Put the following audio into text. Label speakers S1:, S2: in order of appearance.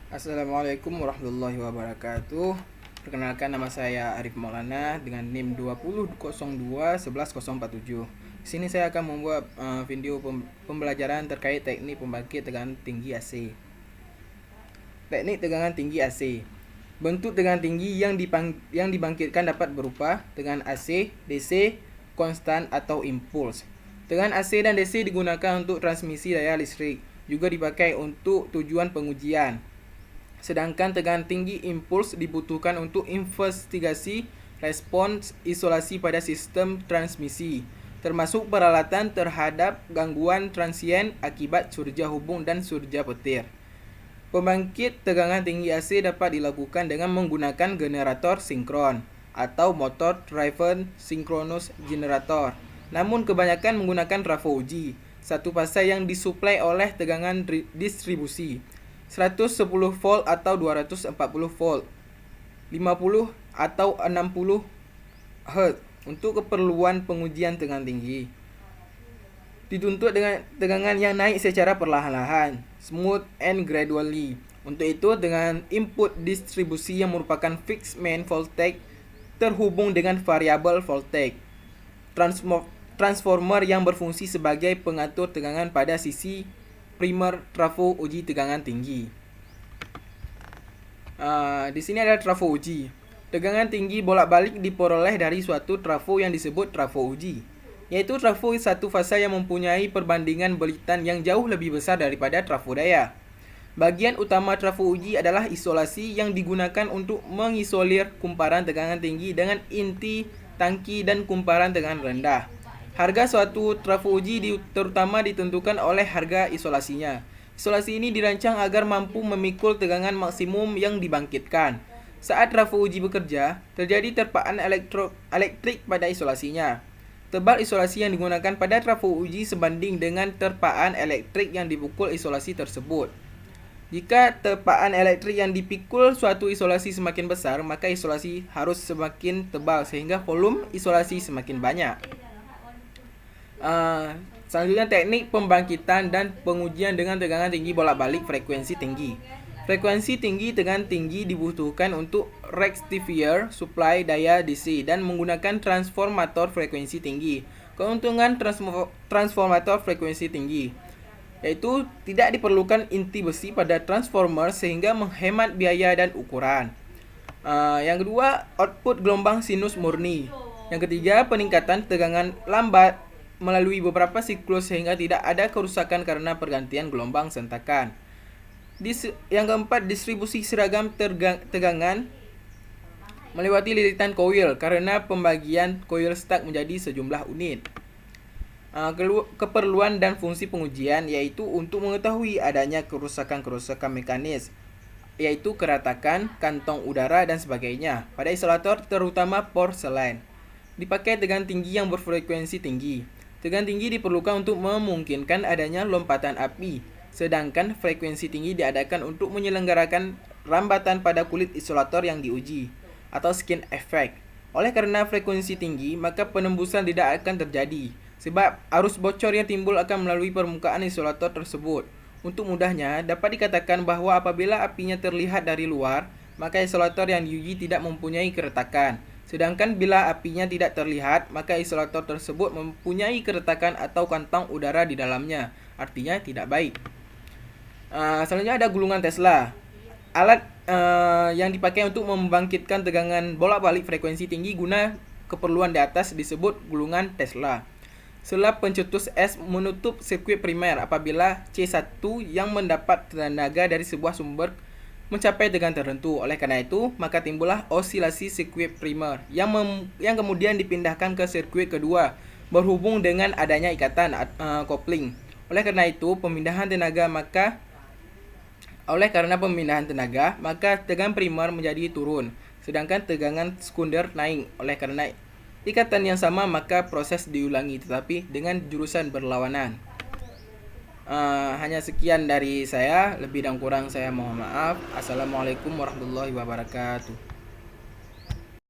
S1: Assalamualaikum warahmatullahi wabarakatuh. Perkenalkan, nama saya Arif Maulana dengan NIM 2002111047. Di sini saya akan membuat video pembelajaran terkait teknik pembangkit tegangan tinggi AC. Teknik tegangan tinggi AC. Bentuk tegangan tinggi yang dibangkitkan dapat berupa tegangan AC, DC, konstan atau impuls. Tegangan AC dan DC digunakan untuk transmisi daya listrik, juga dipakai untuk tujuan pengujian. Sedangkan tegangan tinggi impuls dibutuhkan untuk investigasi respons isolasi pada sistem transmisi, termasuk peralatan terhadap gangguan transien akibat surja hubung dan surja petir. Pembangkit tegangan tinggi AC dapat dilakukan dengan menggunakan generator sinkron atau motor driven synchronous generator. Namun kebanyakan menggunakan trafo uji, satu fasa yang disuplai oleh tegangan distribusi 110 volt atau 240 volt, 50 atau 60 Hz untuk keperluan pengujian tegangan tinggi. Dituntut dengan tegangan yang naik secara perlahan-lahan, smooth and gradually. Untuk itu, dengan input distribusi yang merupakan fixed main voltage terhubung dengan variabel voltage, transformer yang berfungsi sebagai pengatur tegangan pada sisi primer trafo uji tegangan tinggi. Di sini ada trafo uji. Tegangan tinggi bolak-balik diperoleh dari suatu trafo yang disebut trafo uji, yaitu trafo satu fasa yang mempunyai perbandingan belitan yang jauh lebih besar daripada trafo daya. Bagian utama trafo uji adalah isolasi yang digunakan untuk mengisolir kumparan tegangan tinggi dengan inti tangki dan kumparan tegangan rendah. Harga suatu trafo uji terutama ditentukan oleh harga isolasinya. Isolasi ini dirancang agar mampu memikul tegangan maksimum yang dibangkitkan. Saat trafo uji bekerja, terjadi terpaan elektrik pada isolasinya. Tebal isolasi yang digunakan pada trafo uji sebanding dengan terpaan elektrik yang dipukul isolasi tersebut. Jika terpaan elektrik yang dipikul suatu isolasi semakin besar, maka isolasi harus semakin tebal sehingga volume isolasi semakin banyak. Selanjutnya, teknik pembangkitan dan pengujian dengan tegangan tinggi bolak-balik frekuensi tinggi. Frekuensi tinggi tegangan tinggi dibutuhkan untuk rectifier supply daya DC dan menggunakan transformator frekuensi tinggi. Keuntungan transformator frekuensi tinggi yaitu tidak diperlukan inti besi pada transformer sehingga menghemat biaya dan ukuran. Yang kedua, output gelombang sinus murni. Yang ketiga, peningkatan tegangan lambat melalui beberapa siklus sehingga tidak ada kerusakan karena pergantian gelombang sentakan. Yang keempat, distribusi seragam tegangan melewati lilitan koil karena pembagian koil stuck menjadi sejumlah unit. Keperluan dan fungsi pengujian yaitu untuk mengetahui adanya kerusakan-kerusakan mekanis, yaitu keretakan, kantong udara, dan sebagainya pada isolator terutama porselen. Dipakai tegangan tinggi yang berfrekuensi tinggi. Tegangan tinggi diperlukan untuk memungkinkan adanya lompatan api, sedangkan frekuensi tinggi diadakan untuk menyelenggarakan rambatan pada kulit isolator yang diuji, atau skin effect. Oleh karena frekuensi tinggi, maka penembusan tidak akan terjadi, sebab arus bocor yang timbul akan melalui permukaan isolator tersebut. Untuk mudahnya, dapat dikatakan bahwa apabila apinya terlihat dari luar, maka isolator yang diuji tidak mempunyai keretakan. Sedangkan bila apinya tidak terlihat, maka isolator tersebut mempunyai keretakan atau kantong udara di dalamnya, artinya tidak baik. Selanjutnya ada gulungan Tesla. Alat yang dipakai untuk membangkitkan tegangan bolak-balik frekuensi tinggi guna keperluan di atas disebut gulungan Tesla. Selap pencetus S menutup sirkuit primer apabila C1 yang mendapat tenaga dari sebuah sumber mencapai tegangan tertentu. Oleh karena itu, maka timbullah osilasi sirkuit primer yang kemudian dipindahkan ke sirkuit kedua berhubung dengan adanya ikatan coupling. Oleh karena pemindahan tenaga, maka tegangan primer menjadi turun, sedangkan tegangan sekunder naik. Oleh karena ikatan yang sama, maka proses diulangi tetapi dengan jurusan berlawanan. Hanya sekian dari saya, lebih dan kurang saya mohon maaf. Assalamualaikum warahmatullahi wabarakatuh.